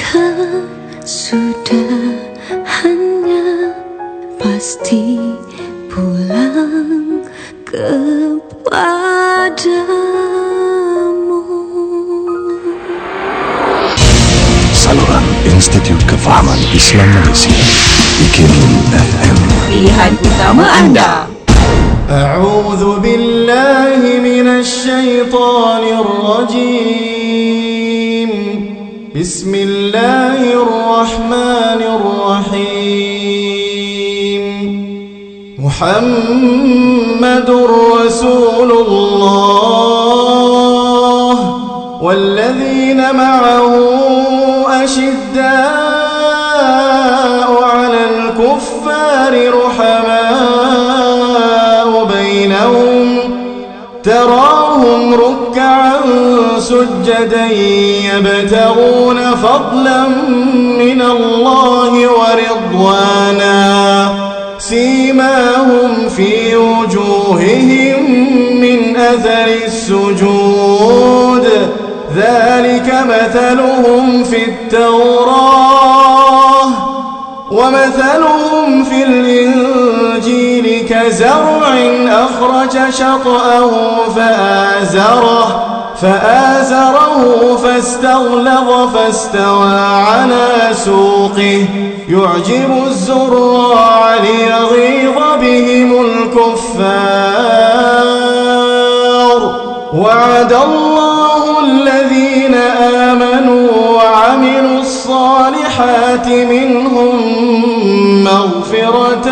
Kau sudah hanya pasti pulang kepadamu. Saluran Institut Kefahaman Islam Malaysia, IKIM FM. Pilihan utama anda. أعوذ بالله من الشيطان الرجيم بسم الله الرحمن الرحيم محمد رسول الله والذين معه أشداء على الكفار رحماء بينهم تراهم ركعا سجدا يبتغون فضلا من الله ورضوانا سيماهم في وجوههم من أثر السجود ذلك مثلهم في التوراة ومثلهم في الإنجيل كزرع أخرج شطأه فآزره فاستغلظ فاستوى على سوقه يعجب الزراع ليغيظ بهم الكفار وعد الله الذين آمنوا وعملوا الصالحات منهم مغفرة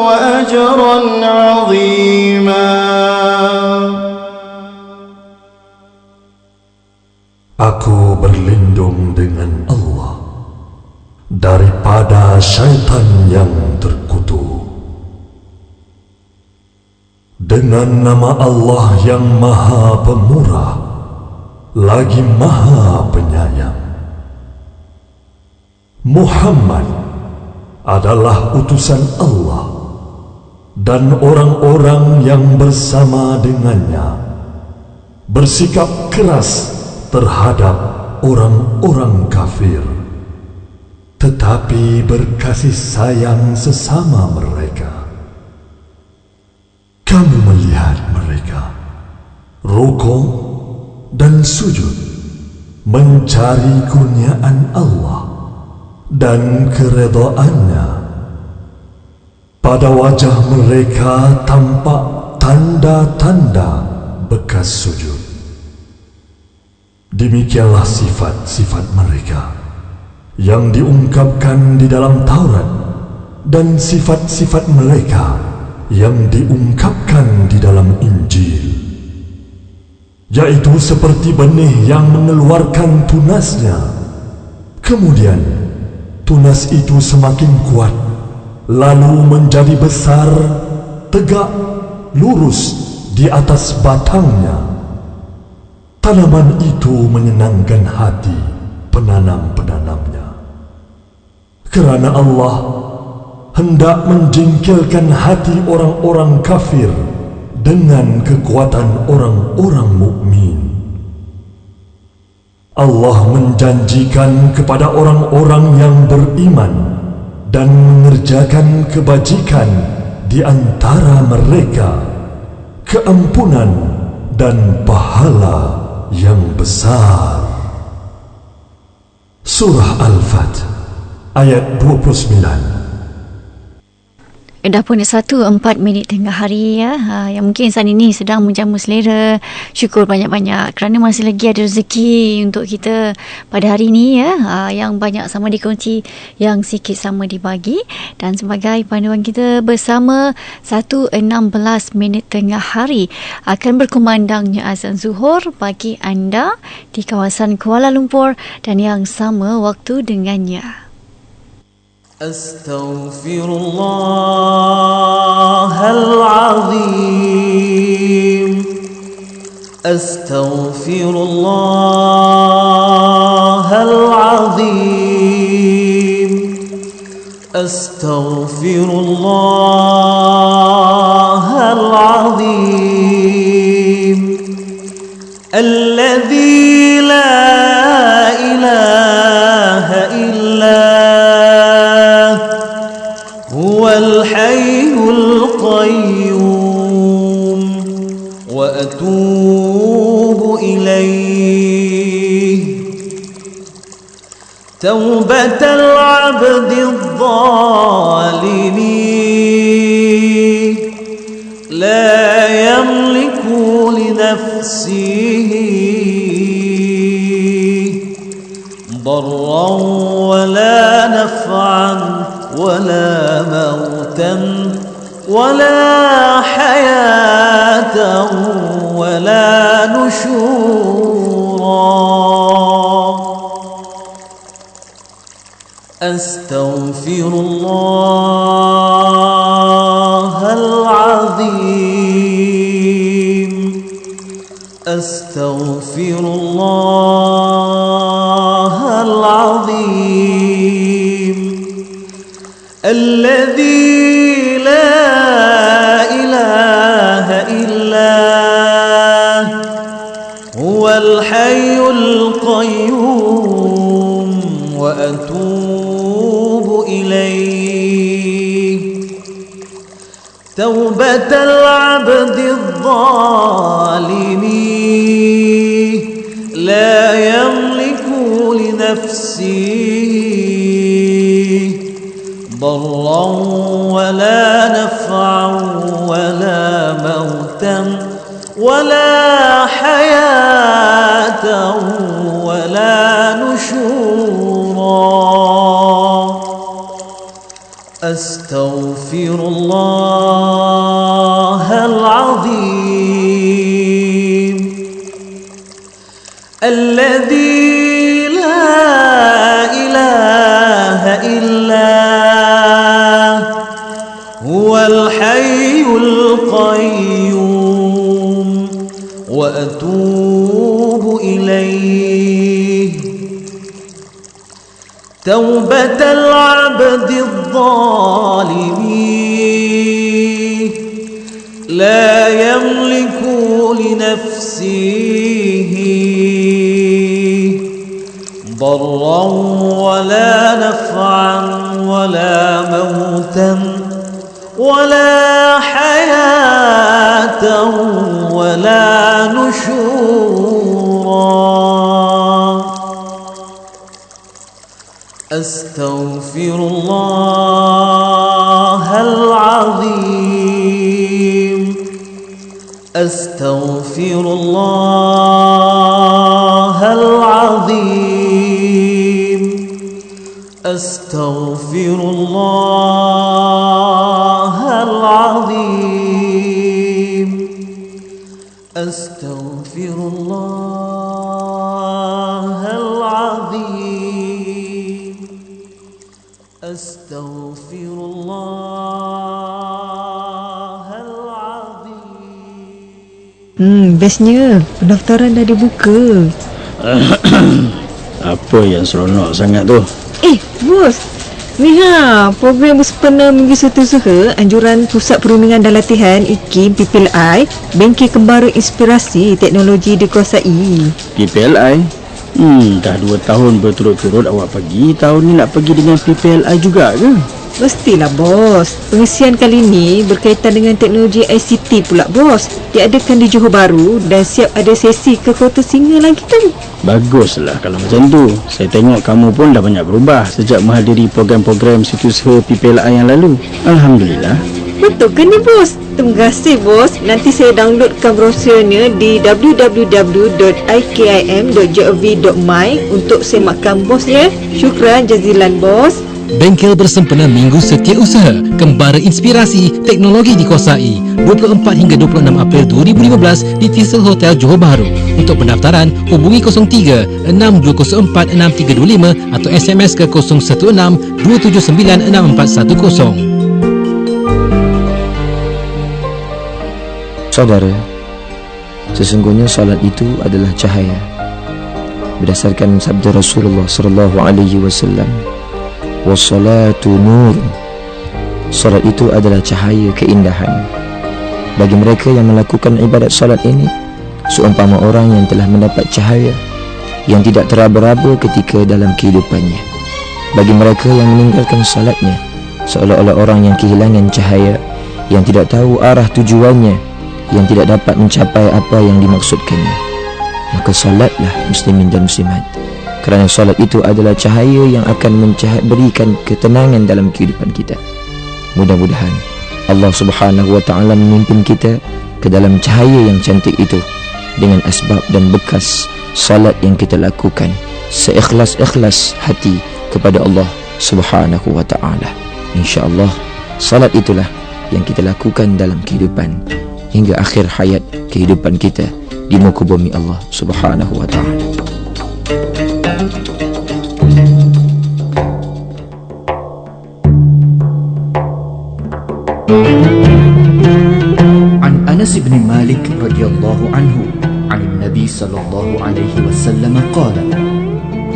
وأجرا عظيما. Aku berlindung dengan Allah daripada syaitan yang terkutuk. Dengan nama Allah yang Maha Pemurah lagi Maha Penyayang. Muhammad adalah utusan Allah dan orang-orang yang bersama dengannya bersikap keras terhadap orang-orang kafir, tetapi berkasih sayang sesama mereka. Kamu melihat mereka rukuk dan sujud mencari kurniaan Allah dan keredaannya. Pada wajah mereka tampak tanda-tanda bekas sujud. Demikianlah sifat-sifat mereka yang diungkapkan di dalam Taurat dan sifat-sifat mereka yang diungkapkan di dalam Injil, yaitu seperti benih yang mengeluarkan tunasnya. Kemudian tunas itu semakin kuat, lalu menjadi besar, tegak, lurus di atas batangnya. Tanaman itu menyenangkan hati penanam-penanamnya, kerana Allah hendak menjengkelkan hati orang-orang kafir dengan kekuatan orang-orang mukmin. Allah menjanjikan kepada orang-orang yang beriman dan mengerjakan kebajikan di antara mereka keampunan dan pahala yang besar. Surah Al-Fat ayat 29. Dah pun 1:04 tengah hari ya. Yang mungkin saat ini sedang menjamu selera. Syukur banyak-banyak kerana masih lagi ada rezeki untuk kita pada hari ini ya. Yang banyak sama dikunci, yang sikit sama dibagi. Dan sebagai panduan kita bersama 1:16 tengah hari akan berkumandangnya azan zuhur bagi anda di kawasan Kuala Lumpur dan yang sama waktu dengannya. أستغفر الله العظيم أستغفر الله العظيم أستغفر الله العظيم الذي لا إله توبة العبد الظالم لا يملك لنفسه ضرا ولا نفعا ولا موتا ولا حياة ولا نشورا أستغفر الله العظيم أستغفر الله العظيم الذي لا إله إلا هو الحي القيوم وأتوب إليه توبة العبد الظالم لا يملك لنفسه ضرا ولا نفعا ولا موتا ولا حياة ولا نشورا أستغفر الله العظيم الذي لا إله إلا هو الحي القيوم وأتوب إليه توبة العبد الظالم لا يملك لنفسه ضرا ولا نفعا ولا موتا ولا حياة ولا نشورا أستغفر الله العظيم أستغفر الله العظيم أستغفر الله العظيم أستغفر الله العظيم أستغفر الله العظيم. Bestnya pendaftaran dah dibuka. Apa yang seronok sangat tu? Bos, ni program bersempena Minggu Setiausaha Anjuran Pusat Perundingan dan Latihan IKIM PPLI Bengkel Kembara Inspirasi Teknologi dikuasai. PPLI? Dah 2 tahun berturut-turut awak pergi. Tahun ni nak pergi dengan PPLI juga ke? Mestilah bos. Pengisian kali ni berkaitan dengan teknologi ICT pula bos. Diadakan di Johor Bahru dan siap ada sesi ke Kota Singa lagi tu. Baguslah kalau macam tu. Saya tengok kamu pun dah banyak berubah sejak menghadiri program-program Setiausaha PPLI yang lalu. Alhamdulillah. Betul ke ni bos? Terima kasih bos. Nanti saya downloadkan brosurnya di www.ikim.gov.my untuk semakkan bos ya. Syukran jazilan bos. Bengkel bersempena Minggu Setiausaha Kembara Inspirasi Teknologi dikuasai 24 hingga 26 April 2015 di Thistle Hotel Johor Bahru. Untuk pendaftaran hubungi 03 6204 6325 atau SMS ke 016 279 6410. Saudara, sesungguhnya salat itu adalah cahaya. Berdasarkan sabda Rasulullah sallallahu alaihi wasallam, wassalatu nur. Salat itu adalah cahaya keindahan. Bagi mereka yang melakukan ibadat salat ini, seumpama orang yang telah mendapat cahaya yang tidak teraba-raba ketika dalam kehidupannya. Bagi mereka yang meninggalkan salatnya, seolah-olah orang yang kehilangan cahaya, yang tidak tahu arah tujuannya, yang tidak dapat mencapai apa yang dimaksudkannya. Maka salatlah muslimin dan muslimat, kerana solat itu adalah cahaya yang akan berikan ketenangan dalam kehidupan kita. Mudah-mudahan Allah Subhanahu wa taala memimpin kita ke dalam cahaya yang cantik itu dengan asbab dan bekas solat yang kita lakukan seikhlas-ikhlas hati kepada Allah Subhanahu wa taala. Insya-Allah solat itulah yang kita lakukan dalam kehidupan hingga akhir hayat kehidupan kita di muka bumi Allah Subhanahu wa taala. An Anas bin Malik radhiyallahu anhu an Nabi sallallahu alaihi wasallam qala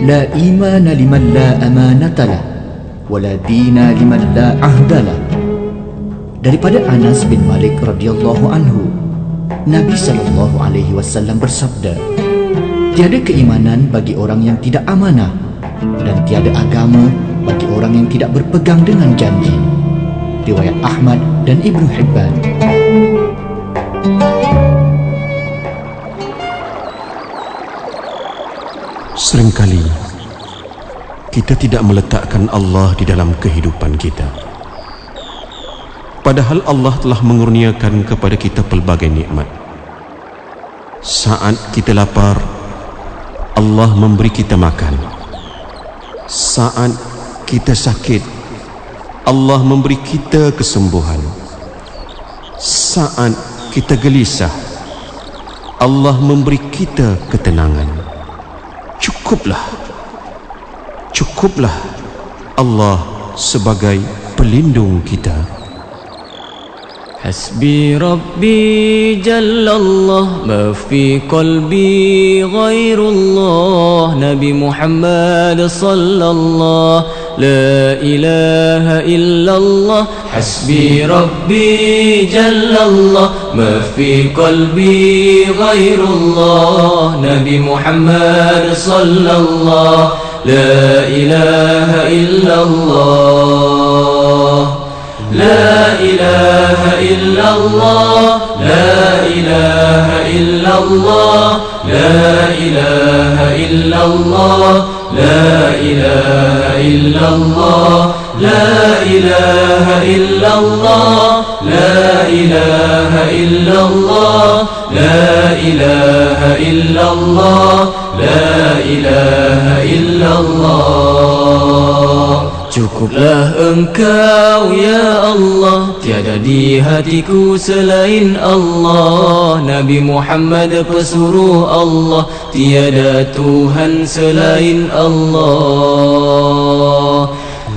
la imana liman la amanata lah wa la dina liman la ahda lah. Daripada Anas bin Malik radhiyallahu anhu, Nabi sallallahu alaihi wasallam bersabda, tiada keimanan bagi orang yang tidak amanah dan tiada agama bagi orang yang tidak berpegang dengan janji. Riwayat Ahmad dan Ibnu Hibban. Seringkali kita tidak meletakkan Allah di dalam kehidupan kita. Padahal Allah telah mengurniakan kepada kita pelbagai nikmat. Saat kita lapar, Allah memberi kita makan. Saat kita sakit, Allah memberi kita kesembuhan. Saat kita gelisah, Allah memberi kita ketenangan. Cukuplah Allah sebagai pelindung kita. Hasbi Rabbi Jallallah, ma fi qalbi ghairullah. Nabi Muhammad sallallahu la ilaha illallah. Hasbi Rabbi Jallallah, ma fi qalbi ghairullah. Nabi Muhammad sallallahu la ilaha illallah. لا إله إلا الله لا إله إلا الله لا إله إلا الله لا إله إلا الله لا إله إلا الله لا إله إلا الله لا إله إلا الله لا إله إلا الله. Cukuplah Engkau ya Allah, tiada di hatiku selain Allah. Nabi Muhammad pesuruh Allah, tiada Tuhan selain Allah.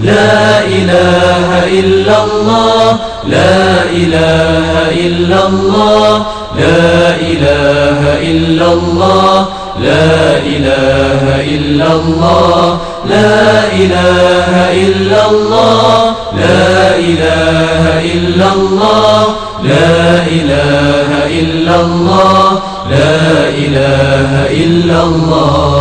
La ilaha illallah, la ilaha illallah, la ilaha illallah, la ilaha illallah, la ilaha illallah, la ilaha illallah, la ilaha illallah, la ilaha illallah.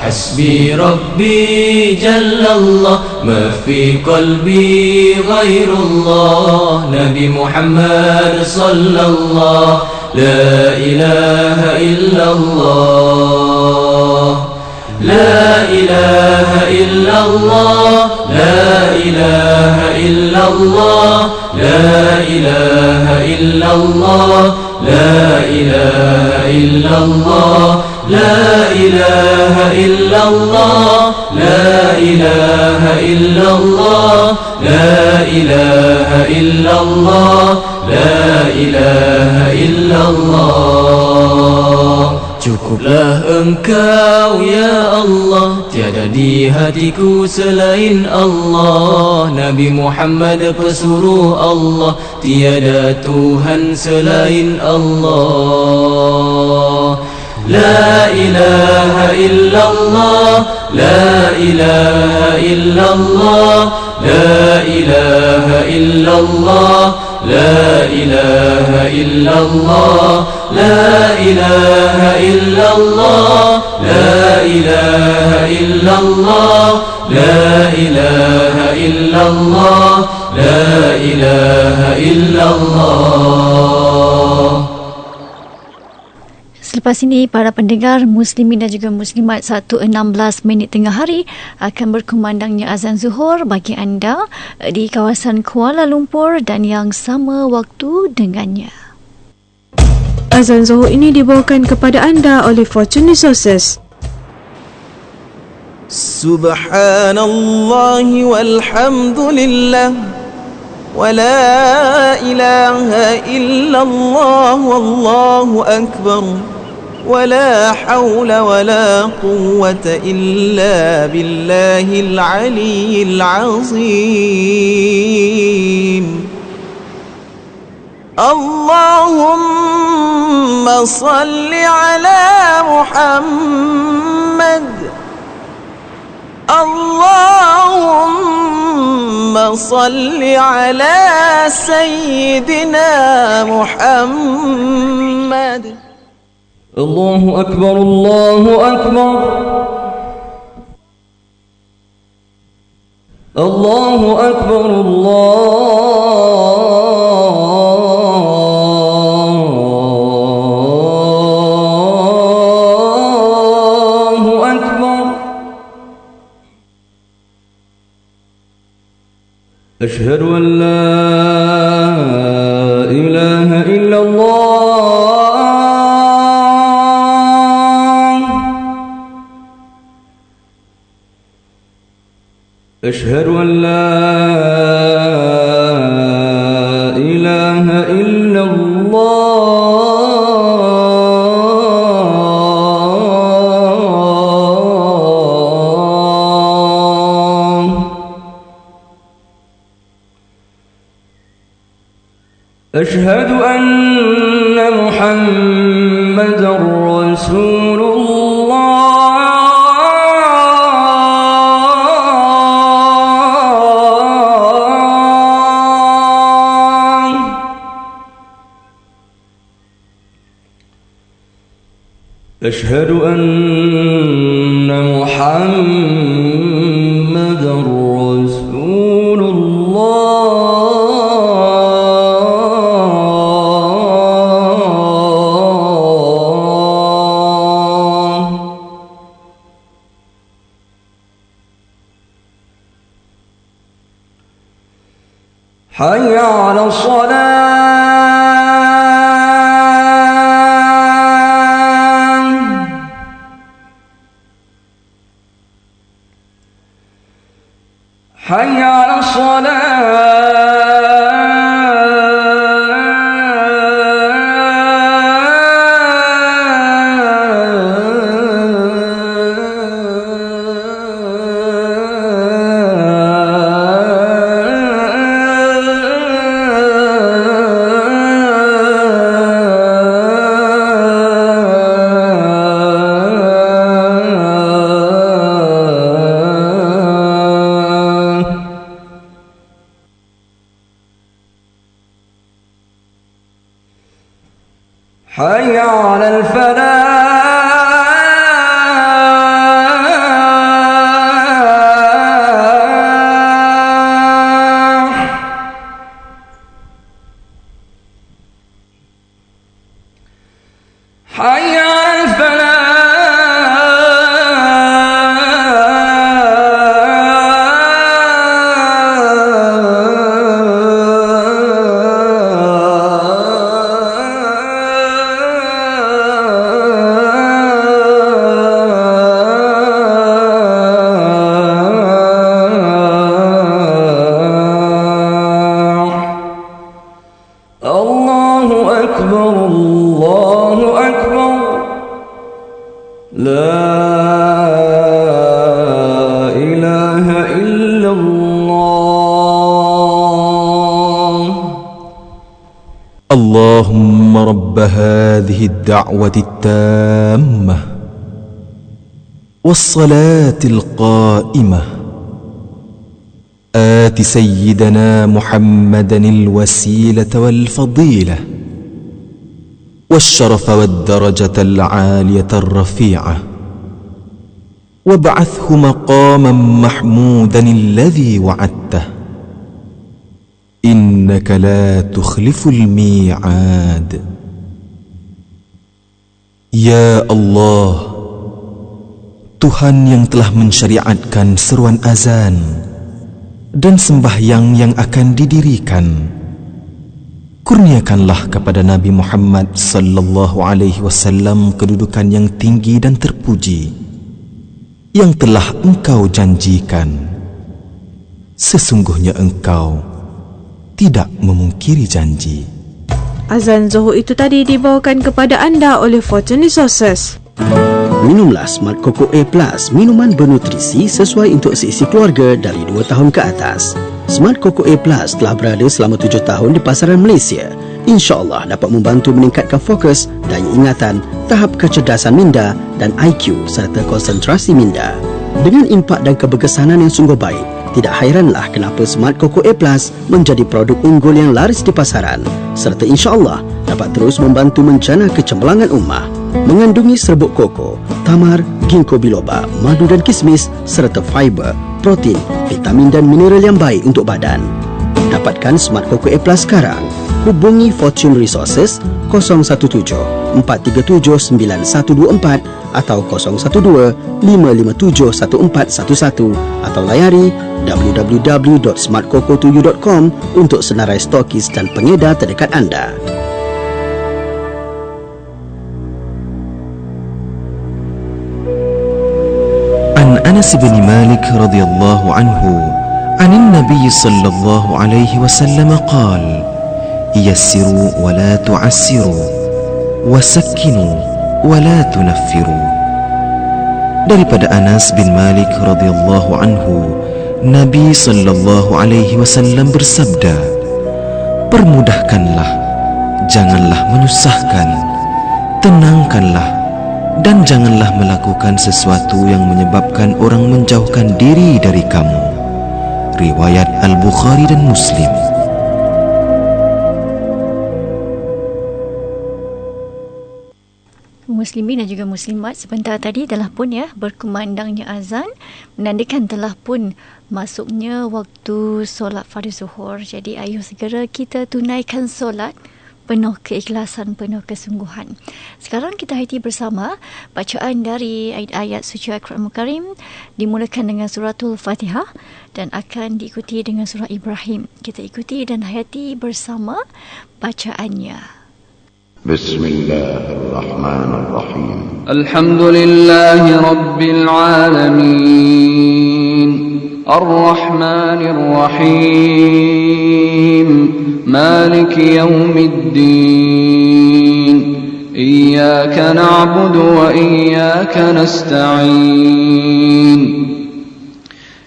Hasbi Rabbi Jallallah, ma fi qalbi ghairullah. Nabi Muhammad sallallahu la ilaha illallah. La ilaha illallah, la ilaha illallah, la ilaha illallah, la ilaha illallah, la ilaha illallah, la ilaha illallah, la ilaha illallah, la ilaha illallah. Cukuplah Engkau ya Allah, tiada di hatiku selain Allah. Nabi Muhammad pesuruh Allah, tiada Tuhan selain Allah. La ilaha illallah, la ilaha illallah, la ilaha illallah, la ilaha illallah, la ilaha illallah, la ilaha illallah, la ilaha illallah, la ilaha illallah. Selepas ini, para pendengar Muslimin dan juga Muslimat 1:16 tengah hari akan berkumandangnya azan zuhur bagi anda di kawasan Kuala Lumpur dan yang sama waktu dengannya. Azan zuhur ini dibawakan kepada anda oleh Fortune Resources. Subhanallah walhamdulillah wa la ilaha illallah wallahu akbar wa la hawla wa la quwwata illa billahil aliyyil azim. Allahumma salli ala Muhammad. Allahumma salli ala Sayyidina Muhammad. Allahu Akbar, Allahu Akbar. Allahu Akbar, أشهد أن لا إله إلا الله. أشهد أن لا إله إلا الله. أشهد أن محمدًا رسول الله. أشهد أن محمدًا رسول الله. حي على الصلاة. حي على حي على الفلاح. حي على الفلاح. الله أكبر، الله أكبر. لا إله إلا الله. اللهم رب هذه الدعوة التامة والصلاة القائمة آت سيدنا محمدا الوسيلة والفضيلة والشرف والدرجة العالية الرفيعة وابعثه مقاما محمودا الذي وعدته إنك لا تخلف الميعاد. Ya Allah, Tuhan yang telah mensyariatkan seruan azan dan sembahyang yang akan didirikan, kurniakanlah kepada Nabi Muhammad sallallahu alaihi wasallam kedudukan yang tinggi dan terpuji yang telah Engkau janjikan. Sesungguhnya Engkau tidak memungkiri janji. Azan Zuhur itu tadi dibawakan kepada anda oleh Fortune Resources. Minumlah Smart Coco A+, minuman bernutrisi sesuai untuk seisi keluarga dari 2 tahun ke atas. Smart Coco A+ telah berada selama 7 tahun di pasaran Malaysia. InsyaAllah dapat membantu meningkatkan fokus, daya ingatan, tahap kecerdasan minda dan IQ serta konsentrasi minda. Dengan impak dan keberkesanan yang sungguh baik, tidak hairanlah kenapa Smart Coco A+ menjadi produk unggul yang laris di pasaran, serta insya-Allah dapat terus membantu menjana kecemerlangan ummah. Mengandungi serbuk koko, tamar, ginkgo biloba, madu dan kismis serta fiber, protein, vitamin dan mineral yang baik untuk badan. Dapatkan Smart Coco A+ sekarang. Hubungi Fortune Resources 017-437-9124 atau 012-557-1411 atau layari www.smartcoco2u.com untuk senarai stokis dan pengedar terdekat anda. An Anas bin Malik radhiyallahu anhu, anin Nabi sallallahu alaihi wasallam qala: yassiru wa la tu'assiru, wasakkinu wa la tunaffiru. Daripada Anas bin Malik radhiyallahu anhu, Nabi sallallahu alaihi wasallam bersabda, permudahkanlah, janganlah menyusahkan, tenangkanlah, dan janganlah melakukan sesuatu yang menyebabkan orang menjauhkan diri dari kamu. Riwayat Al-Bukhari dan Muslim. Muslimin dan juga muslimat, sebentar tadi telah pun berkumandangnya azan, menandakan telah pun masuknya waktu solat fardu zuhur. Jadi ayuh segera kita tunaikan solat penuh keikhlasan, penuh kesungguhan. Sekarang kita hayati bersama bacaan dari ayat-ayat suci Al-Quran Al-Karim, dimulakan dengan suratul Fatihah dan akan diikuti dengan surah Ibrahim. Kita ikuti dan hayati bersama bacaannya. Bismillahirrahmanirrahim. Alhamdulillahi Rabbil Alamin, Ar-Rahmanir-Rahim, Maliki Yawmiddin, Iyyaka na'budu wa iyyaka nasta'in,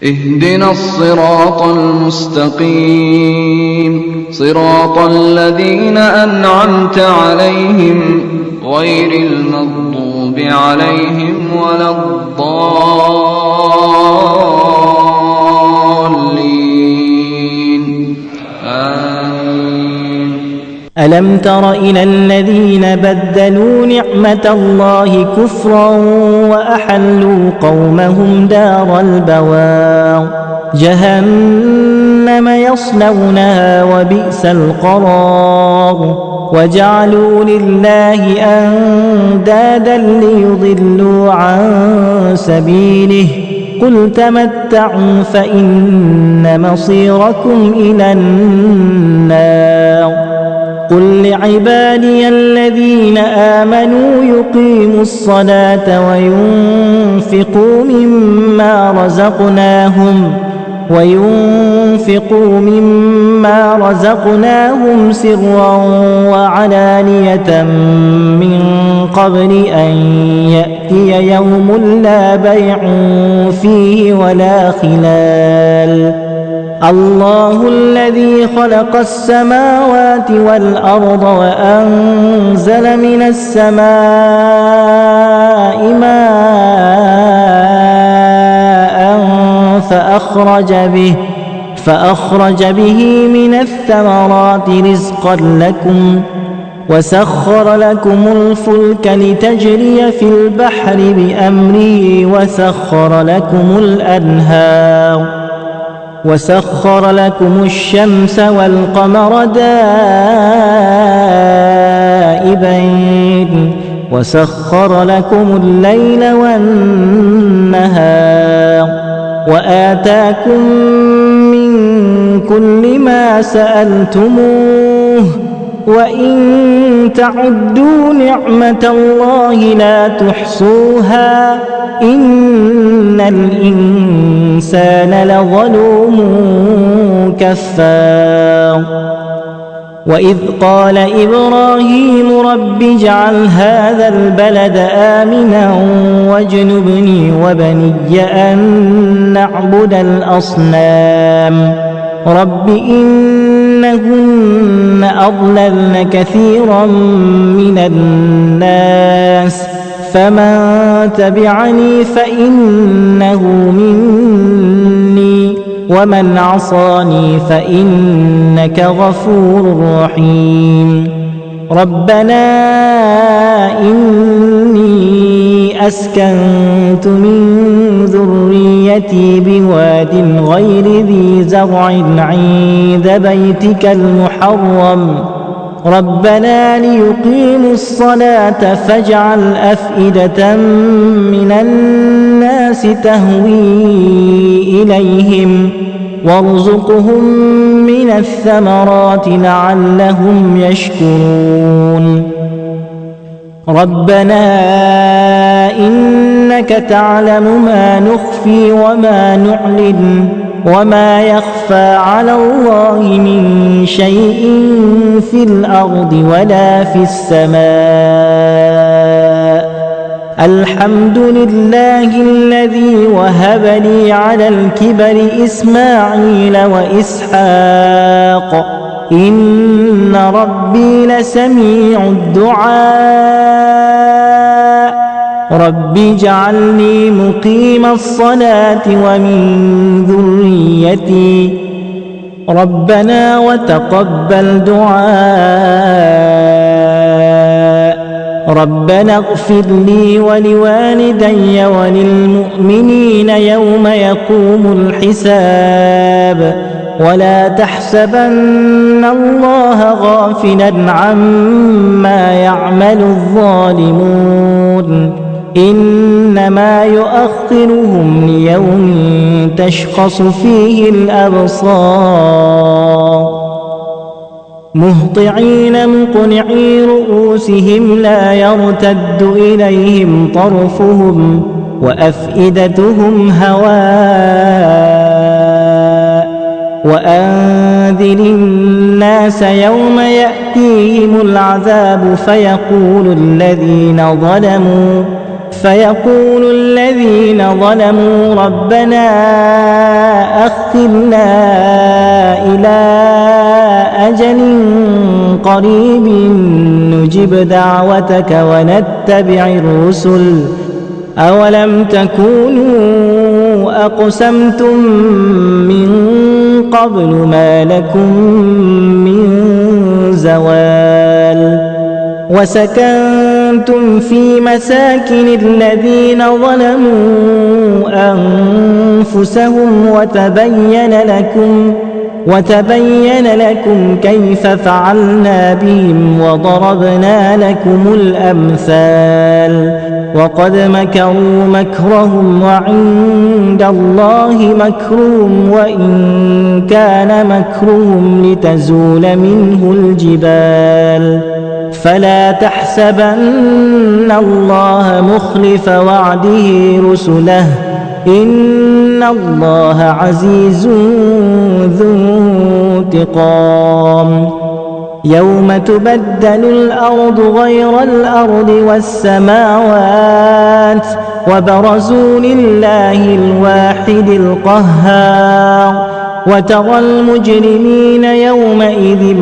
اهدنا الصراط المستقيم صراط الذين أنعمت عليهم غير المغضوب عليهم ولا الضالين آمين. ألم تر إلى الذين بدلوا نعمة الله كفرا وأحلوا قومهم دار البوار جهنم يصلونها وبئس القرار وجعلوا لله أندادا ليضلوا عن سبيله قل تمتعوا فإن مصيركم إلى النار قل لعبادي الذين آمنوا يقيموا الصلاة وينفقوا مما رزقناهم سرا وعلانية من قبل أن يأتي يوم لا بيع فيه ولا خلال الله الذي خلق السماوات والأرض وأنزل من السماء ماء فأخرج به من الثمرات رزقا لكم وسخر لكم الفلك لتجري في البحر بأمره وسخر لكم الشمس والقمر دائبين وسخر لكم الليل والنهار وآتاكم من كل ما سألتموه وإن تعدوا نعمة الله لا تحصوها إن الإنسان لظلوم كفار وإذ قال إبراهيم رب اجعل هذا البلد آمنا واجنبني وبني أن نعبد الأصنام رب إنهن أضللن كثيرا من الناس فمن تبعني فإنه مني ومن عصاني فإنك غفور رحيم ربنا إني أسكنت من ذريتي بواد غير ذي زرع عند بيتك المحرم ربنا ليقيموا الصلاة فاجعل أفئدة من الناس تهوي إليهم وارزقهم من الثمرات لعلهم يشكرون ربنا إنك تعلم ما نخفي وما نعلن وما يخفى على الله من شيء في الأرض ولا في السماء الحمد لله الذي وهب لي على الكبر إسماعيل وإسحاق إن ربي لسميع الدعاء رب اجعلني مقيم الصلاة ومن ذريتي ربنا وتقبل دعاء ربنا اغفر لي ولوالدي وللمؤمنين يوم يقوم الحساب ولا تحسبن الله غافلا عما يعمل الظالمون إنما يؤخرهم ليوم تشخص فيه الأبصار مهطعين مقنعي رؤوسهم لا يرتد إليهم طرفهم وأفئدتهم هواء وأنذر الناس يوم يأتيهم العذاب فيقول الذين ظلموا ربنا أخرنا إلى أجل قريب نجب دعوتك ونتبع الرسل أولم تكونوا أقسمتم من قبل ما لكم من زوال وسكنتم في مساكن الذين ظلموا أنفسهم وتبين لكم كيف فعلنا بهم وضربنا لكم الأمثال وقد مكروا مكرهم وعند الله مكرهم وإن كان مكرهم لتزول منه الجبال فلا تحسبن الله مخلف وعده رسله إن الله عزيز ذو انتقام يوم تبدل الأرض غير الأرض والسماوات وبرزوا لله الواحد القهار وترى المجرمين يومئذ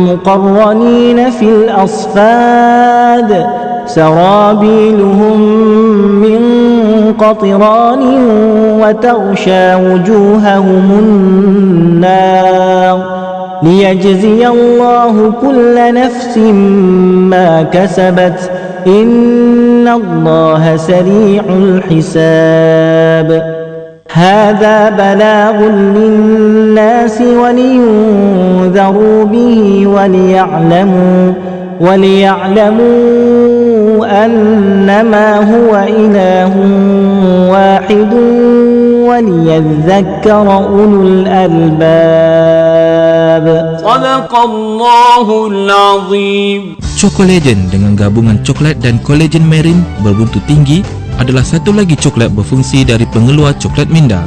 مقرنين في الأصفاد سرابيلهم من قطران وتغشى وجوههم النار ليجزي الله كل نفس ما كسبت إن الله سريع الحساب هذا بلاغ للناس ولينذروا به وليعلموا أنما هو إله واحد وليذكر أولو الألباب. صدق الله العظيم. Chocolagen dengan gabungan coklat dan collagen marine berbuntut tinggi adalah satu lagi coklat berfungsi dari pengeluar coklat minda.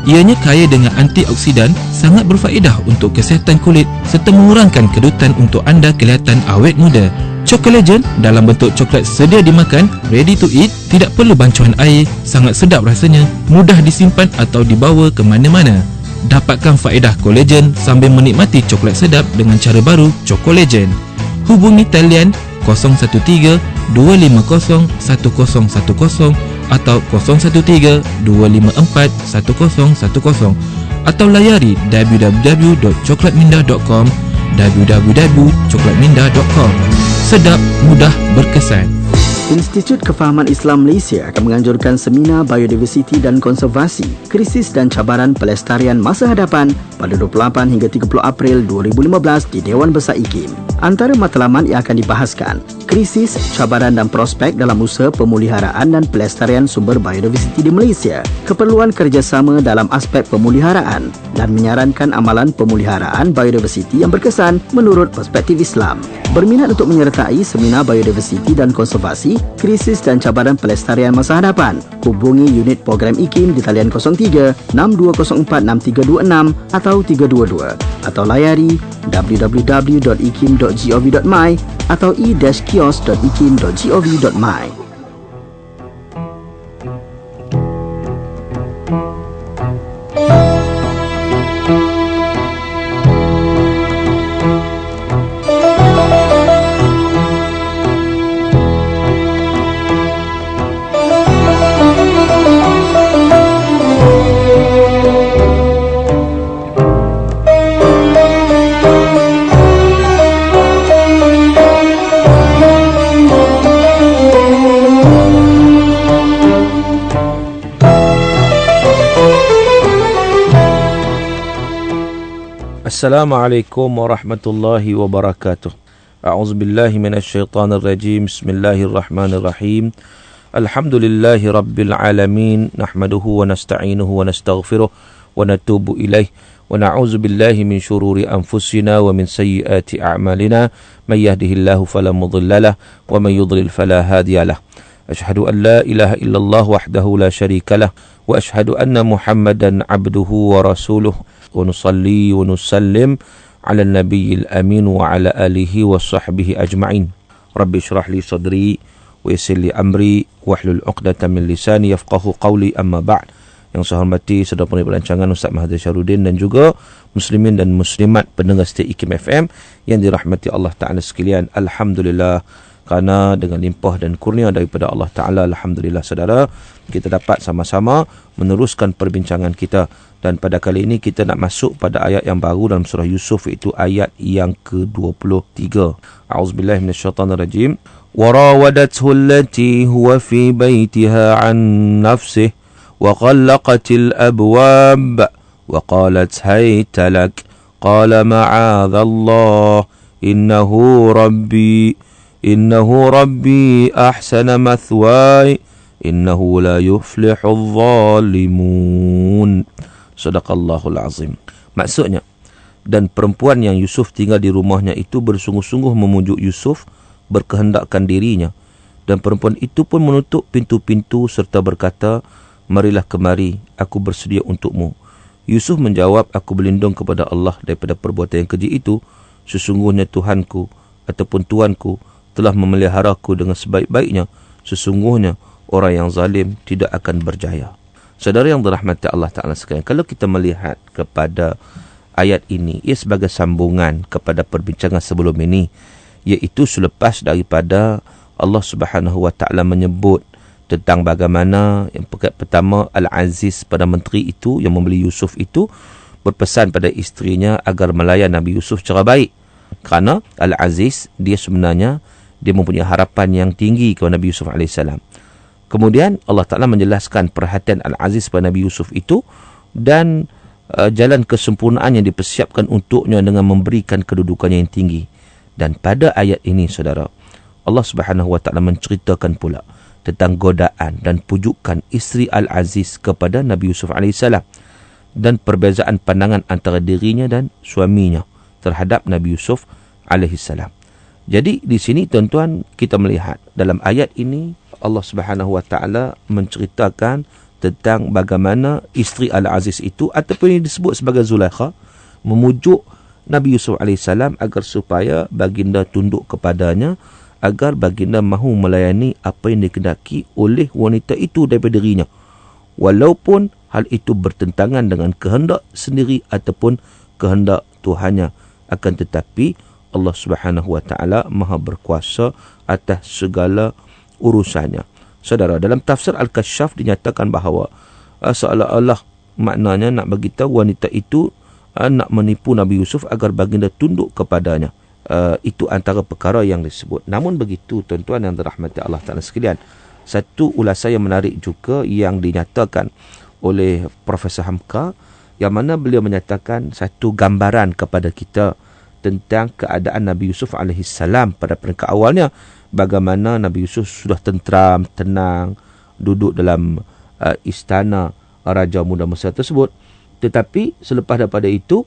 Ianya kaya dengan antioksidan, sangat berfaedah untuk kesihatan kulit serta mengurangkan kedutan untuk anda kelihatan awet muda. Chocolagen dalam bentuk coklat sedia dimakan, ready to eat, tidak perlu bancuan air, sangat sedap rasanya, mudah disimpan atau dibawa ke mana-mana. Dapatkan faedah collagen sambil menikmati coklat sedap dengan cara baru Chocolagen. Hubungi talian 013-250-1010 atau 013-254-1010 atau layari www.coklatminda.com www.coklatminda.com. Sedap, mudah, berkesan. Institut Kefahaman Islam Malaysia akan menganjurkan seminar biodiversiti dan konservasi, krisis dan cabaran pelestarian masa hadapan pada 28 hingga 30 April 2015 di Dewan Besar IKIM. Antara matlamat yang akan dibahaskan, krisis, cabaran dan prospek dalam usaha pemeliharaan dan pelestarian sumber biodiversiti di Malaysia, keperluan kerjasama dalam aspek pemeliharaan dan menyarankan amalan pemeliharaan biodiversiti yang berkesan menurut perspektif Islam. Berminat untuk menyertai seminar biodiversiti dan konservasi, krisis dan cabaran pelestarian masa hadapan, hubungi unit program IKIM di talian 03-6204-6326 atau 322 atau layari www.ikim.gov.my atau e-kios.ikim.gov.my. Assalamualaikum warahmatullahi wabarakatuh. A'udzubillahi minasyaitanir rajim. Bismillahirrahmanirrahim. Alhamdulillahi rabbil alamin. Nahmaduhu wa nasta'inuhu wa nastaghfiruh wa natubu ilaih. Wa na'udzubillahi min syururi anfusina wa min sayyiati a'malina. May yahdihillahu fala mudhillalah wa may yudlil fala hadiyalah. Ashhadu an la ilaha illallah wahdahu la syarikalah wa ashhadu anna Muhammadan abduhu wa rasuluh. ونصلي ونسلم على النبي الأمين وعلى آله وصحبه أجمعين. رب اشرح لي صدري ويسر لي أمري واحلل عقدة من لساني يفقهوا قولي. أما بعد. Yang saya hormati saudara penerbit rancangan Ustaz Mahathir Syarudin dan juga muslimin dan muslimat pendengar setia IKIM FM yang dirahmati Allah Ta'ala sekalian. Alhamdulillah, kerana dengan limpah dan kurnia daripada Allah Ta'ala, alhamdulillah saudara, kita dapat sama-sama meneruskan perbincangan kita. Dan pada kali ini kita nak masuk pada ayat yang baru dalam surah Yusuf, iaitu ayat yang ke-23. A'udzubillahi minasyaitanirrajim. Warawadathu allati huwa fi baitiha an nafsihi wa ghallaqatil abwab wa qalat hayta lak qala ma'adallah innahu rabbi ahsana mathwaya innahu la yuflihul zalimun. Sadaqallahul azim. Maksudnya, dan perempuan yang Yusuf tinggal di rumahnya itu bersungguh-sungguh memujuk Yusuf, berkehendakkan dirinya, dan perempuan itu pun menutup pintu-pintu serta berkata, marilah kemari, aku bersedia untukmu. Yusuf menjawab, aku berlindung kepada Allah daripada perbuatan yang keji itu. Sesungguhnya Tuhanku ataupun Tuanku telah memeliharaku dengan sebaik-baiknya. Sesungguhnya orang yang zalim tidak akan berjaya. Saudara yang dirahmati Allah Ta'ala sekalian, kalau kita melihat kepada ayat ini, ia sebagai sambungan kepada perbincangan sebelum ini, iaitu selepas daripada Allah Subhanahu Wa Ta'ala menyebut tentang bagaimana yang pertama Al-Aziz, pada menteri itu yang membeli Yusuf itu, berpesan pada isterinya agar melayan Nabi Yusuf secara baik. Kerana Al-Aziz, dia sebenarnya dia mempunyai harapan yang tinggi kepada Nabi Yusuf AS. Kemudian Allah Ta'ala menjelaskan perhatian Al-Aziz pada Nabi Yusuf itu dan jalan kesempurnaan yang dipersiapkan untuknya dengan memberikan kedudukannya yang tinggi. Dan pada ayat ini, saudara, Allah Subhanahu Wa Taala menceritakan pula tentang godaan dan pujukan isteri Al-Aziz kepada Nabi Yusuf AS dan perbezaan pandangan antara dirinya dan suaminya terhadap Nabi Yusuf AS. Jadi di sini tuan-tuan, kita melihat dalam ayat ini Allah Subhanahu Wa Taala menceritakan tentang bagaimana isteri Al-Aziz itu ataupun yang disebut sebagai Zulaikha memujuk Nabi Yusuf AS agar supaya baginda tunduk kepadanya, agar baginda mahu melayani apa yang dikehendaki oleh wanita itu daripada dirinya, walaupun hal itu bertentangan dengan kehendak sendiri ataupun kehendak Tuhannya. Akan tetapi Allah Subhanahu Wa Taala Maha berkuasa atas segala urusannya. Saudara, dalam tafsir Al-Kashaf dinyatakan bahawa seolah-olah maknanya nak beritahu wanita itu nak menipu Nabi Yusuf agar baginda tunduk kepadanya. Itu antara perkara yang disebut. Namun begitu, tuan-tuan yang dirahmati Allah Ta'ala sekalian, satu ulasan yang menarik juga yang dinyatakan oleh Profesor Hamka, yang mana beliau menyatakan satu gambaran kepada kita tentang keadaan Nabi Yusuf AS pada peringkat awalnya. Bagaimana Nabi Yusuf sudah tenteram, tenang, duduk dalam istana Raja Muda Mesir tersebut. Tetapi selepas daripada itu,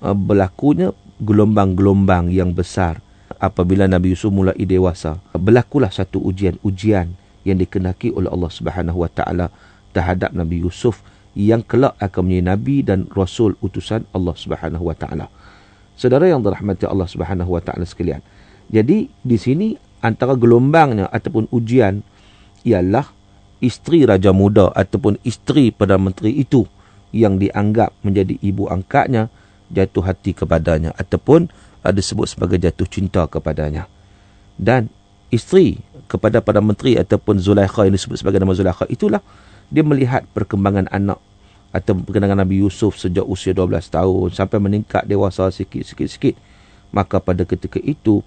berlakunya gelombang-gelombang yang besar. Apabila Nabi Yusuf mulai dewasa, berlakulah satu ujian-ujian yang dikehendaki oleh Allah Subhanahu Wa Taala terhadap Nabi Yusuf yang kelak akan menjadi Nabi dan Rasul utusan Allah Subhanahu Wa Taala. Saudara yang dirahmati Allah Subhanahu Wa Taala sekalian. Jadi di sini antara gelombangnya ataupun ujian ialah isteri Raja Muda ataupun isteri Perdana Menteri itu yang dianggap menjadi ibu angkatnya jatuh hati kepadanya ataupun disebut sebagai jatuh cinta kepadanya. Dan isteri kepada Perdana Menteri ataupun Zulaikha yang disebut sebagai nama Zulaikha itulah dia melihat perkembangan anak atau perkembangan Nabi Yusuf sejak usia 12 tahun sampai meningkat dewasa sikit-sikit. Maka pada ketika itu,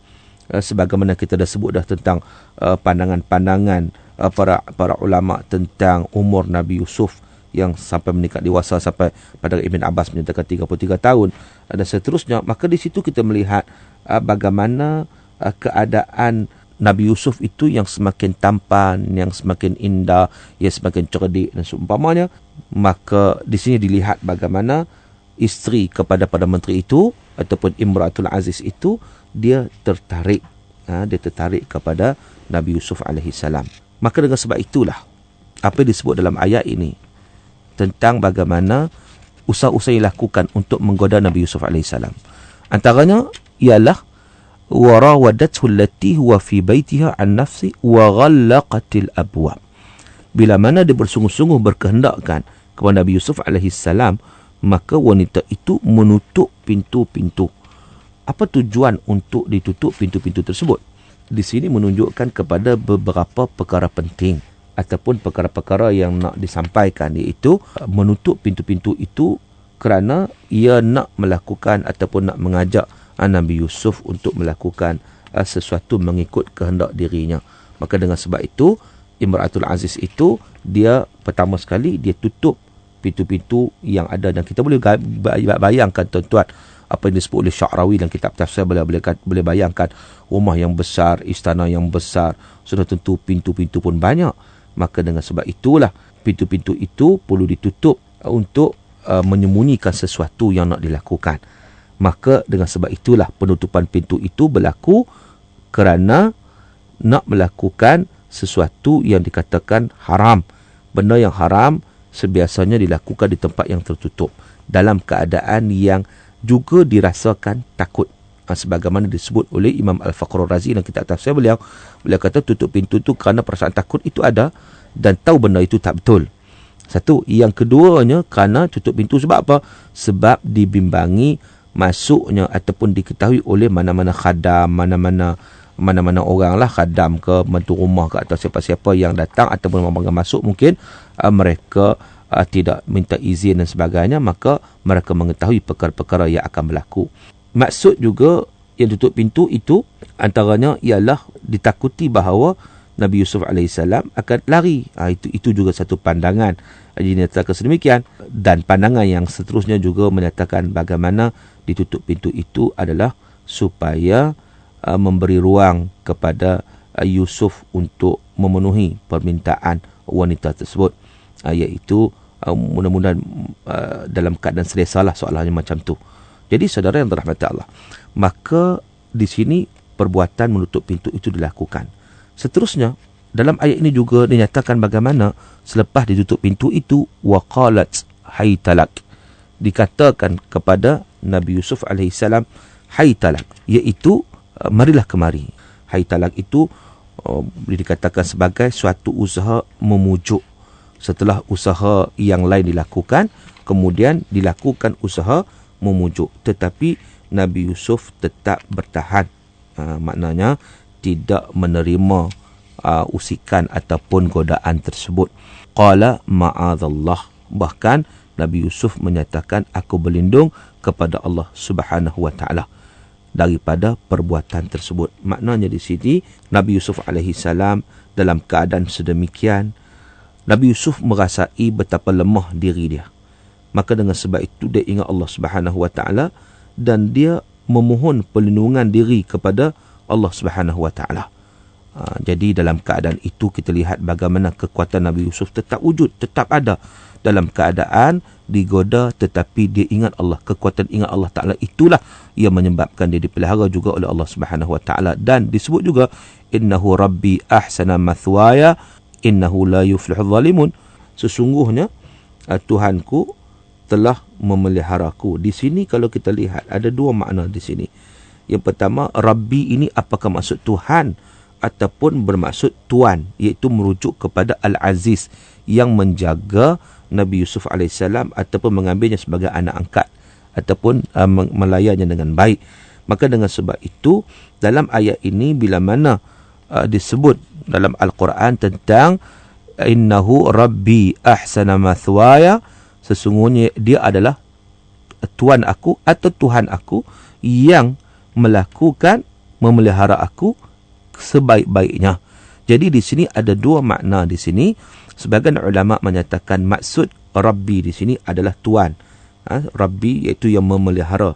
sebagaimana kita dah sebut dah tentang pandangan-pandangan para ulama tentang umur Nabi Yusuf yang sampai meningkat dewasa sampai pada Ibn Abbas menyatakan 33 tahun dan seterusnya. Maka di situ kita melihat bagaimana keadaan Nabi Yusuf itu yang semakin tampan, yang semakin indah, yang semakin cerdik dan seumpamanya. Maka di sini dilihat bagaimana isteri kepada Perdana Menteri itu ataupun Imratul Aziz itu dia tertarik kepada Nabi Yusuf AS. Maka dengan sebab itulah apa yang disebut dalam ayat ini tentang bagaimana usaha-usaha yang dilakukan untuk menggoda Nabi Yusuf AS. Antaranya ialah warawadathu allati huwa fi baitiha an nafsi wa ghallaqatil abwab. Bila mana dia bersungguh-sungguh berkehendakkan kepada Nabi Yusuf AS, maka wanita itu menutup pintu-pintu. Apa tujuan untuk ditutup pintu-pintu tersebut? Di sini menunjukkan kepada beberapa perkara penting ataupun perkara-perkara yang nak disampaikan, iaitu menutup pintu-pintu itu kerana ia nak melakukan ataupun nak mengajak Nabi Yusuf untuk melakukan sesuatu mengikut kehendak dirinya. Maka dengan sebab itu, Imratul Aziz itu dia pertama sekali dia tutup pintu-pintu yang ada. Dan kita boleh bayangkan tuan-tuan apa yang disebut oleh Sya'rawi dalam kitab tafsir, boleh bayangkan rumah yang besar, istana yang besar, sudah tentu pintu-pintu pun banyak. Maka dengan sebab itulah pintu-pintu itu perlu ditutup untuk menyembunyikan sesuatu yang nak dilakukan. Maka dengan sebab itulah penutupan pintu itu berlaku kerana nak melakukan sesuatu yang dikatakan haram. Benda yang haram sebiasanya dilakukan di tempat yang tertutup dalam keadaan yang juga dirasakan takut. Sebagaimana disebut oleh Imam Al-Faqrur Razi dalam kitab tafsir beliau kata tutup pintu itu kerana perasaan takut itu ada dan tahu benda itu tak betul. Satu. Yang keduanya kerana tutup pintu sebab apa? Sebab dibimbangi masuknya ataupun diketahui oleh mana-mana khadam, mana-mana orang lah, khadam ke, mentu rumah ke, atau siapa-siapa yang datang ataupun orang masuk, mungkin mereka tidak minta izin dan sebagainya, maka mereka mengetahui perkara-perkara yang akan berlaku. Maksud juga yang tutup pintu itu antaranya ialah ditakuti bahawa Nabi Yusuf AS akan lari. Itu juga satu pandangan dinyatakan sedemikian. Dan pandangan yang seterusnya juga menyatakan bagaimana ditutup pintu itu adalah supaya memberi ruang kepada Yusuf untuk memenuhi permintaan wanita tersebut, iaitu mudah-mudahan dalam keadaan selesa lah, soalannya macam tu. Jadi saudara yang dirahmati Allah, maka di sini perbuatan menutup pintu itu dilakukan. Seterusnya dalam ayat ini juga dinyatakan bagaimana selepas ditutup pintu itu, waqalat haytalak, dikatakan kepada Nabi Yusuf alaihissalam haytalak, iaitu marilah kemari. Haytalak itu dikatakan sebagai suatu usaha memujuk. Setelah usaha yang lain dilakukan, kemudian dilakukan usaha memujuk, tetapi Nabi Yusuf tetap bertahan. Maknanya tidak menerima usikan ataupun godaan tersebut. Qala ma'adzallah, bahkan Nabi Yusuf menyatakan, aku berlindung kepada Allah Subhanahu wa taala daripada perbuatan tersebut. Maknanya di sini Nabi Yusuf alaihi salam dalam keadaan sedemikian, Nabi Yusuf merasai betapa lemah diri dia. Maka dengan sebab itu dia ingat Allah Subhanahu wa taala dan dia memohon perlindungan diri kepada Allah Subhanahu wa taala. Jadi dalam keadaan itu kita lihat bagaimana kekuatan Nabi Yusuf tetap wujud, tetap ada dalam keadaan digoda, tetapi dia ingat Allah. Kekuatan ingat Allah Ta'ala itulah yang menyebabkan dia dipelihara juga oleh Allah Subhanahu Wa Ta'ala. Dan disebut juga, innahu rabbi ahsana mathwaya innahu la yuflihul zalimun. Sesungguhnya Tuhanku telah memeliharaku. Di sini kalau kita lihat ada dua makna di sini. Yang pertama, Rabbi ini apakah maksud Tuhan ataupun bermaksud Tuan, iaitu merujuk kepada Al-Aziz yang menjaga Nabi Yusuf AS ataupun mengambilnya sebagai anak angkat ataupun melayani dengan baik. Maka dengan sebab itu dalam ayat ini bila mana disebut dalam Al-Quran tentang innahu rabbi ahsana mathwaya, sesungguhnya dia adalah Tuan aku atau Tuhan aku yang melakukan memelihara aku sebaik-baiknya. Jadi di sini ada dua makna di sini. Sebagian ulama menyatakan maksud Rabbi di sini adalah Tuan. Rabbi iaitu yang memelihara,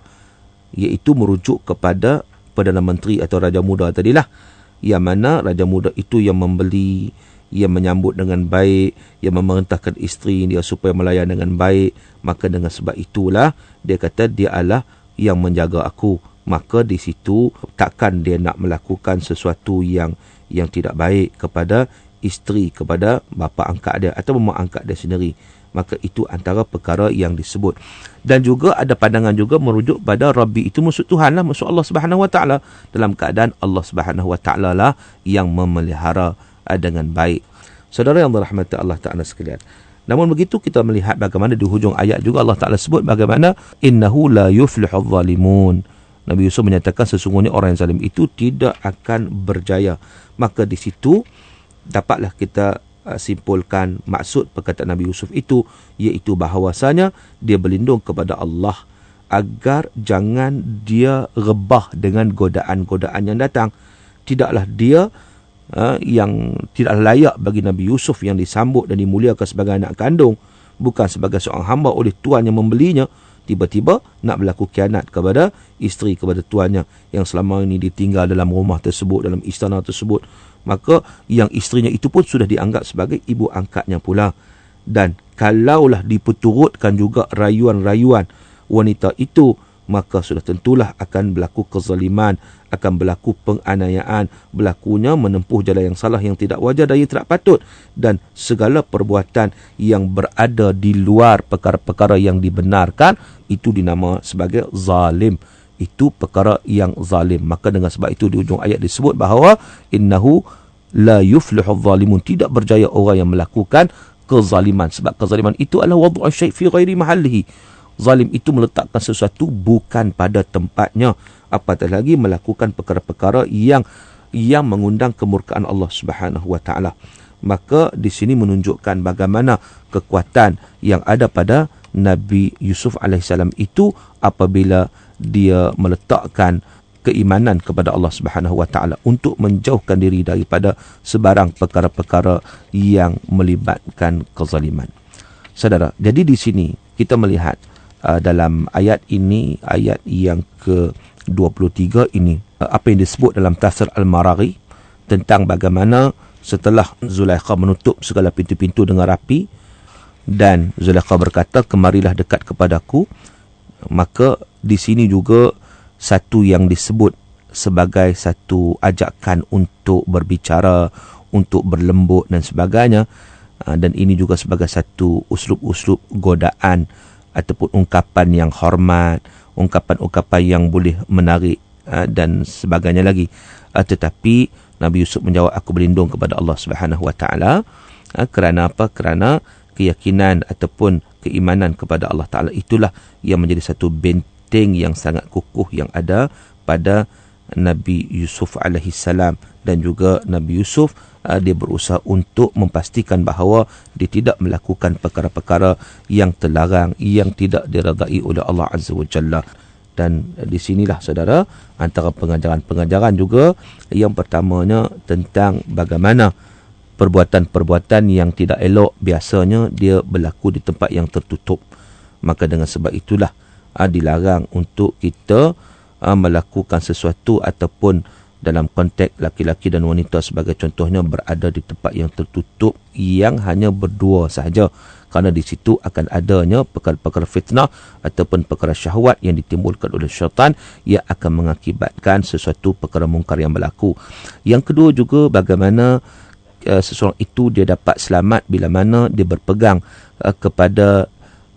iaitu merujuk kepada Perdana Menteri atau Raja Muda tadilah. Yang mana Raja Muda itu yang membeli, yang menyambut dengan baik, yang memerintahkan isteri dia supaya melayan dengan baik. Maka dengan sebab itulah dia kata dia adalah yang menjaga aku. Maka di situ takkan dia nak melakukan sesuatu yang tidak baik kepada isteri, kepada bapa angkat dia atau mak angkat dia sendiri. Maka itu antara perkara yang disebut. Dan juga ada pandangan juga merujuk pada Rabbi itu maksud Tuhan lah, maksud Allah Subhanahu Wa Taala, dalam keadaan Allah Subhanahu Wa Taala lah yang memelihara dengan baik. Saudara yang dirahmati Allah Taala sekalian, namun begitu kita melihat bagaimana di hujung ayat juga Allah Taala sebut bagaimana innahu la yuflihul zalimun. Nabi Yusuf menyatakan sesungguhnya orang yang zalim itu tidak akan berjaya. Maka di situ dapatlah kita simpulkan maksud perkataan Nabi Yusuf itu, iaitu bahawasanya dia berlindung kepada Allah agar jangan dia rebah dengan godaan-godaan yang datang. Tidaklah dia yang tidak layak bagi Nabi Yusuf yang disambut dan dimuliakan sebagai anak kandung, bukan sebagai seorang hamba oleh tuan yang membelinya, tiba-tiba nak berlaku khianat kepada isteri, kepada tuannya yang selama ini ditinggal dalam rumah tersebut, dalam istana tersebut. Maka yang isterinya itu pun sudah dianggap sebagai ibu angkatnya pula. Dan kalaulah diperturutkan juga rayuan-rayuan wanita itu, maka sudah tentulah akan berlaku kezaliman, akan berlaku penganiayaan, berlakunya menempuh jalan yang salah, yang tidak wajar dan yang tidak patut. Dan segala perbuatan yang berada di luar perkara-perkara yang dibenarkan, itu dinama sebagai zalim. Itu perkara yang zalim. Maka dengan sebab itu di ujung ayat disebut bahawa innahu la yuflihul zalimun, tidak berjaya orang yang melakukan kezaliman. Sebab kezaliman itu adalah wad'u syai' fi ghairi mahallihi. Zalim itu meletakkan sesuatu bukan pada tempatnya, apatah lagi melakukan perkara-perkara yang mengundang kemurkaan Allah Subhanahu Wa Taala. Maka di sini menunjukkan bagaimana kekuatan yang ada pada Nabi Yusuf alaihissalam itu apabila dia meletakkan keimanan kepada Allah Subhanahu Wa Taala untuk menjauhkan diri daripada sebarang perkara-perkara yang melibatkan kezaliman. Saudara, jadi di sini kita melihat dalam ayat ini, ayat yang 23 ini apa yang disebut dalam tafsir Al-Maraghi tentang bagaimana setelah Zulaikha menutup segala pintu-pintu dengan rapi dan Zulaikha berkata, kemarilah dekat kepadaku, maka di sini juga satu yang disebut sebagai satu ajakan untuk berbicara, untuk berlembut dan sebagainya, dan ini juga sebagai satu uslub-uslub godaan ataupun ungkapan yang hormat, ungkapan-ungkapan yang boleh menarik dan sebagainya lagi. Tetapi Nabi Yusuf menjawab, aku berlindung kepada Allah Subhanahu Wa Taala. Kerana apa? Kerana keyakinan ataupun keimanan kepada Allah Ta'ala itulah yang menjadi satu benteng yang sangat kukuh yang ada pada Nabi Yusuf alaihissalam. Dan juga Nabi Yusuf dia berusaha untuk memastikan bahawa dia tidak melakukan perkara-perkara yang terlarang, yang tidak diredai oleh Allah Azza wa Jalla. Dan di sinilah saudara antara pengajaran-pengajaran juga yang pertamanya tentang bagaimana perbuatan-perbuatan yang tidak elok biasanya dia berlaku di tempat yang tertutup. Maka dengan sebab itulah dilarang untuk kita melakukan sesuatu ataupun dalam konteks laki-laki dan wanita sebagai contohnya berada di tempat yang tertutup yang hanya berdua sahaja. Kerana di situ akan adanya perkara-perkara fitnah ataupun perkara syahwat yang ditimbulkan oleh syaitan yang akan mengakibatkan sesuatu perkara mungkar yang berlaku. Yang kedua juga bagaimana seseorang itu dia dapat selamat bila mana dia berpegang kepada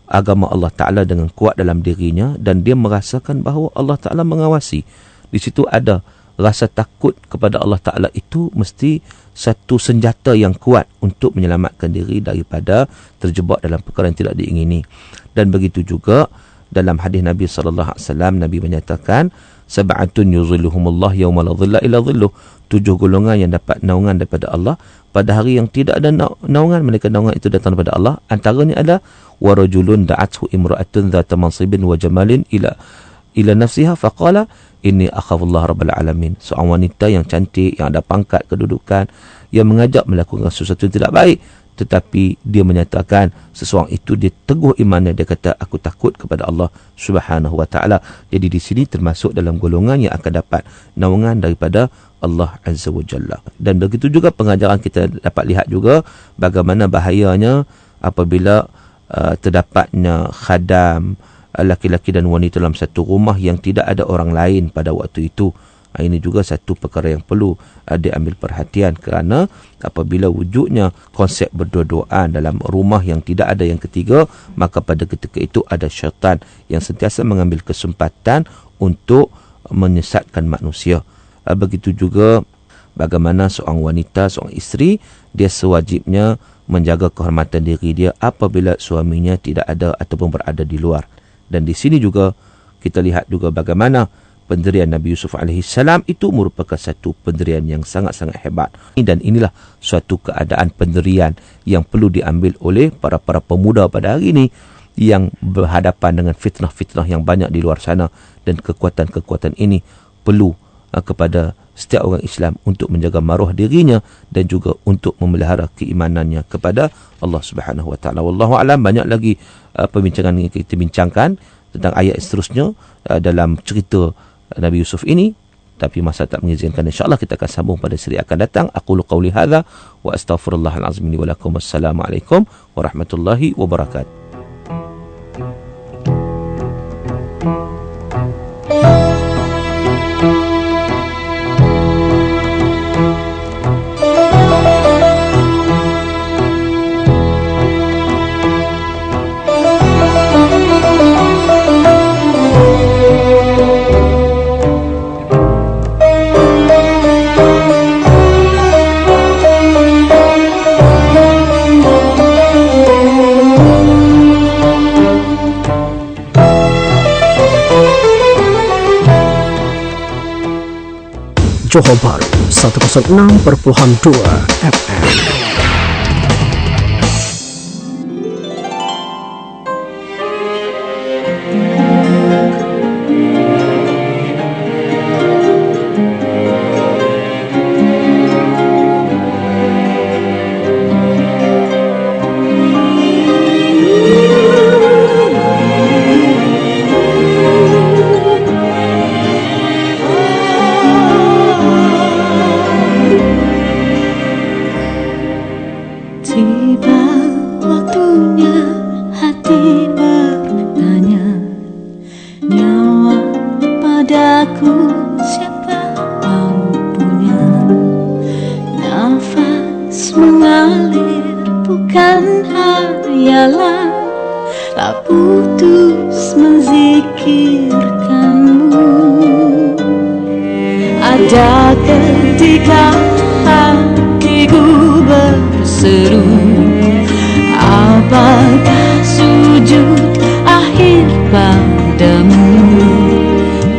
agama Allah Ta'ala dengan kuat dalam dirinya dan dia merasakan bahawa Allah Ta'ala mengawasi. Di situ ada rasa takut kepada Allah Ta'ala, itu mesti satu senjata yang kuat untuk menyelamatkan diri daripada terjebak dalam perkara yang tidak diingini. Dan begitu juga dalam hadis Nabi SAW, Nabi menyatakan, sab'atun yuzilluhumullah yawma la dhilla illa dhilluh, 7 golongan yang dapat naungan daripada Allah pada hari yang tidak ada naungan, mereka naungan itu datang daripada Allah. Antaranya adalah warajulun da'athu imra'atun dhata mansibin wa jamalin ila nafsiha faqala inni akhafullah rabbal alamin. Seorang wanita yang cantik, yang ada pangkat kedudukan, yang mengajak melakukan sesuatu yang tidak baik, tetapi dia menyatakan seseorang itu dia teguh imannya, dia kata aku takut kepada Allah Subhanahu Wa Taala. Jadi di sini termasuk dalam golongan yang akan dapat naungan daripada Allah Azza wa Jalla. Dan begitu juga pengajaran kita dapat lihat juga bagaimana bahayanya apabila terdapatnya khadam laki-laki dan wanita dalam satu rumah yang tidak ada orang lain pada waktu itu. Ini juga satu perkara yang perlu diambil perhatian, kerana apabila wujudnya konsep berdua-duaan dalam rumah yang tidak ada yang ketiga, maka pada ketika itu ada syaitan yang sentiasa mengambil kesempatan untuk menyesatkan manusia. Begitu juga bagaimana seorang wanita, seorang isteri, dia sewajibnya menjaga kehormatan diri dia apabila suaminya tidak ada ataupun berada di luar. Dan di sini juga kita lihat juga bagaimana pendirian Nabi Yusuf alaihissalam itu merupakan satu pendirian yang sangat-sangat hebat. Dan inilah suatu keadaan pendirian yang perlu diambil oleh para pemuda pada hari ini yang berhadapan dengan fitnah-fitnah yang banyak di luar sana. Dan kekuatan-kekuatan ini perlu kepada setiap orang Islam untuk menjaga maruah dirinya dan juga untuk memelihara keimanannya kepada Allah Subhanahu Wa Taala. Wallahu a'lam. Banyak lagi perbincangan yang kita bincangkan tentang ayat seterusnya dalam cerita Nabi Yusuf ini, tapi masa tak mengizinkan. InsyaAllah kita akan sambung pada seri akan datang. Aqulu qawli hadha wa astaghfirullahal azim li wa lakum. Wassalamualaikum warahmatullahi wabarakatuh. Johor Bahru 106.2 FM. ketika hatiku berseru, apakah sujud akhir padamu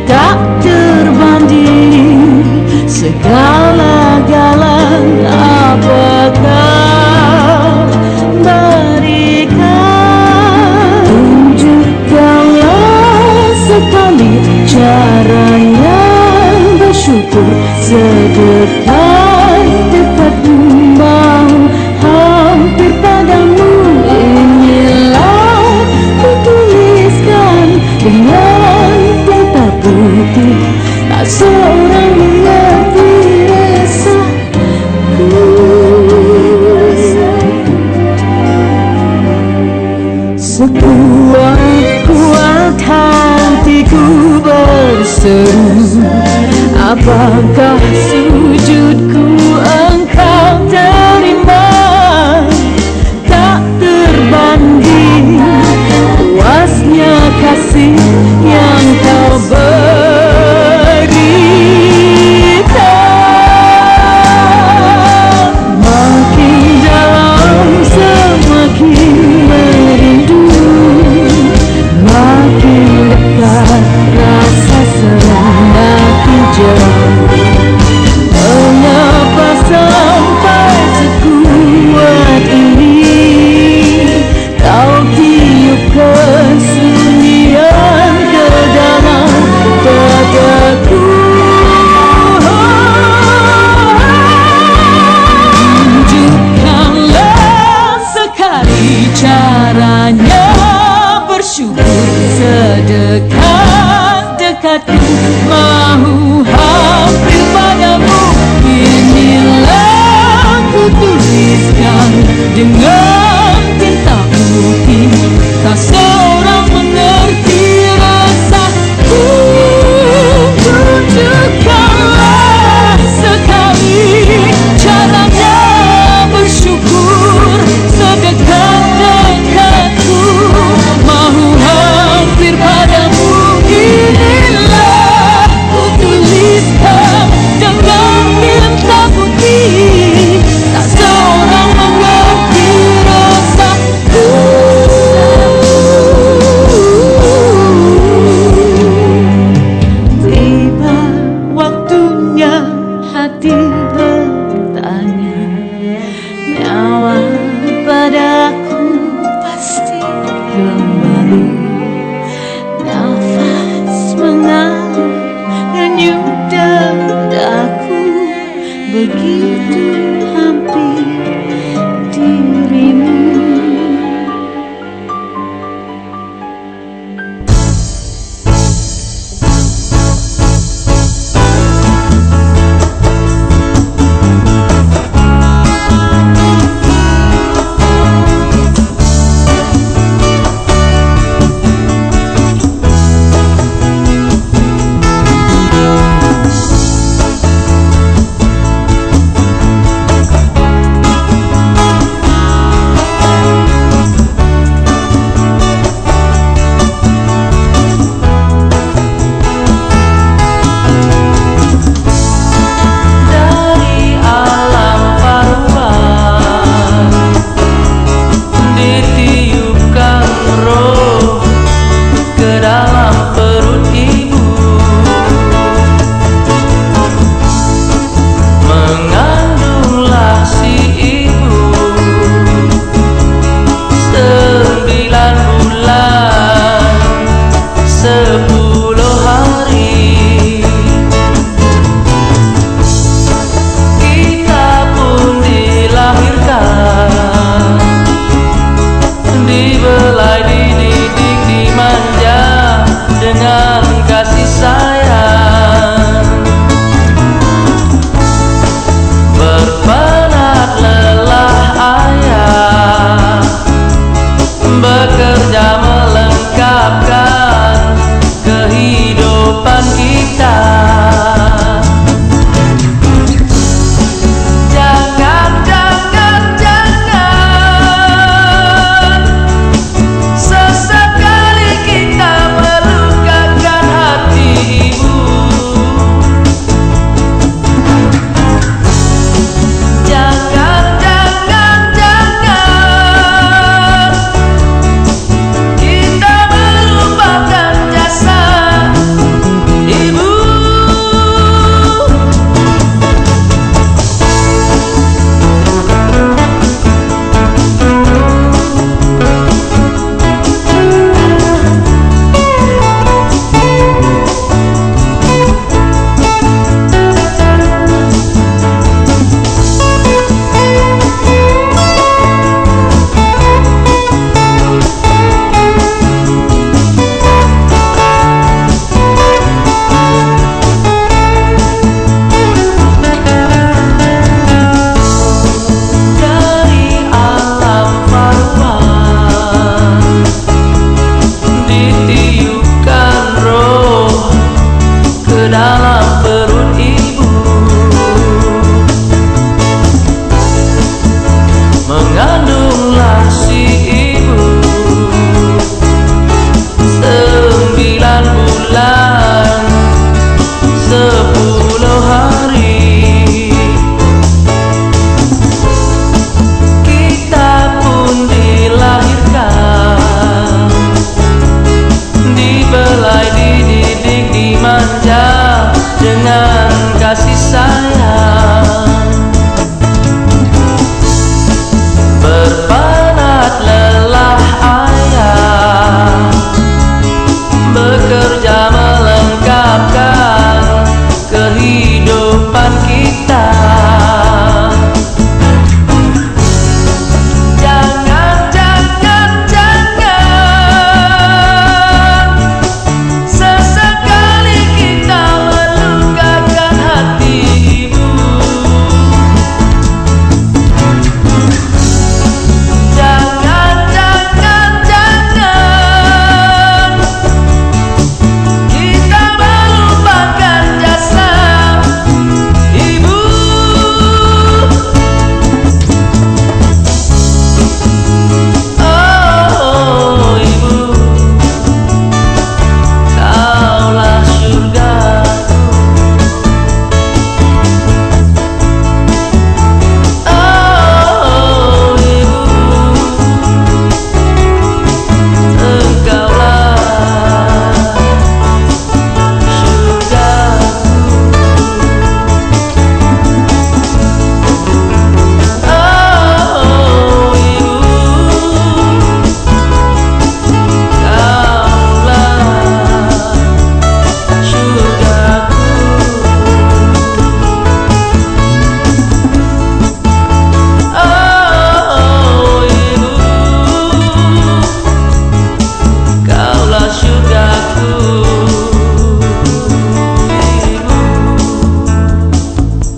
tak terbanding segala-galanya? Apakah berikan, tunjukkanlah sekali caranya bersyukur, sedekat-dekat mau hampir padamu. Inilah kutuliskan dengan tinta putih, tak seorang mengerti resahku. Sekuat-kuat hatiku berseru, apakah sujudku engkau terima? Tak terbanding puasnya kasih yang kau berikan. Makin dalam semakin merindu, makin dekat rasa serang makin jauh. Mengapa sampai sekuat ini kau tiup kesunyian ke dalam dadaku? Tunjukkanlah sekali caranya bersyukur, sedekat-dekatku mau hampir padamu. Inilah kutuliskan dengan tinta putih, tak seorang mengerti rasaku. Tunjukkanlah sekali caranya bersyukur, sedekat-dekatku mau hampir padamu. Inilah kutuliskan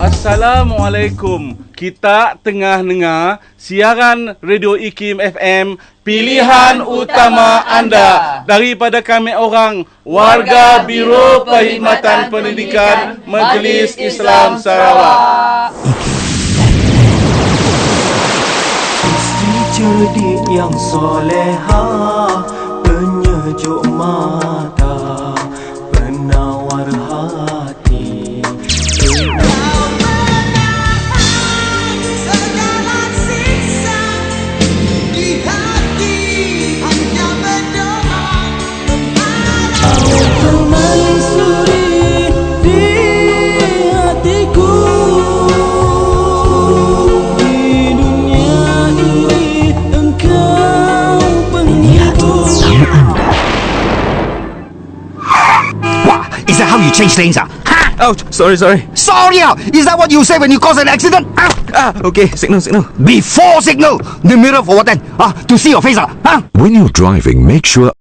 Assalamualaikum. Kita tengah dengar siaran Radio IKIM FM Pilihan Utama Anda daripada kami orang warga Biro Perkhidmatan Pendidikan Majlis Islam Sarawak. Isteri cerdik yang soleha, penyejuk mata, penawar hati. Is that how you change lanes? Oh, sorry. Sorry! Is that what you say when you cause an accident? Okay, signal. Before signal! The mirror for what then? To see your face? When you're driving, make sure